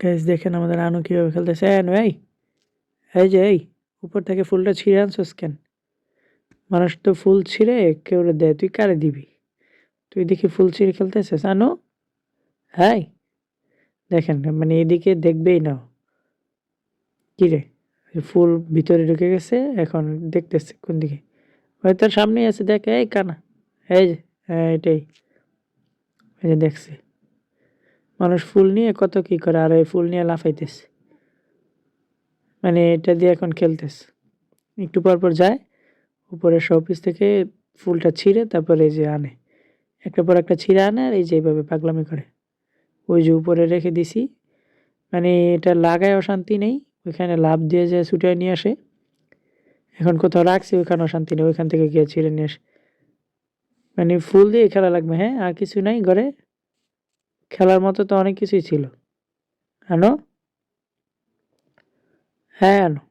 Guys দেখেন আমাদের আনু কিভাবে খেলতেছে। এই যে উপর থেকে ফুলটা ছিঁড়ে আনছস কেন? মানুষ তো ফুল ছিঁড়ে কেউ দেয়, তুই কারে দিবি? তুই দেখি ফুল ছিঁড়ে খেলতেছিস আনু? হাই দেখেন মানে এদিকে দেখবেই না। কি রে, ফুল ভিতরে ঢুকে গেছে, এখন দেখতেছে কোন দিকে। হয়তো তোর সামনেই আছে, দেখ। এই কানা, এই যে, হ্যাঁ এটাই, এই যে দেখছে। মানুষ ফুল নিয়ে কত কি করে, আর এই ফুল নিয়ে লাফাইতেছে, মানে এটা দিয়ে এখন খেলতেছে। একটু পর পর যায় উপরে শোপিস থেকে ফুলটা ছিঁড়ে, তারপরে এই যে আনে, একটা পর একটা ছিঁড়ে আনে, আর এই যে এইভাবে পাগলামি করে। ওই যে উপরে রেখে দিছি, মানে এটা লাগায় অশান্তি নেই, ওইখানে লাভ দিয়ে যায় ছুটে নিয়ে আসে। এখন কোথাও রাখছি ওইখানে অশান্তি নেই, ওইখান থেকে গিয়ে ছিঁড়ে নিয়ে আসে। মানে ফুল দিয়ে খেলা লাগবে, হ্যাঁ আর কিছু নাই ঘরে। খেলার মতো তো অনেক কিছুই ছিল। আনো, হ্যাঁ আনো।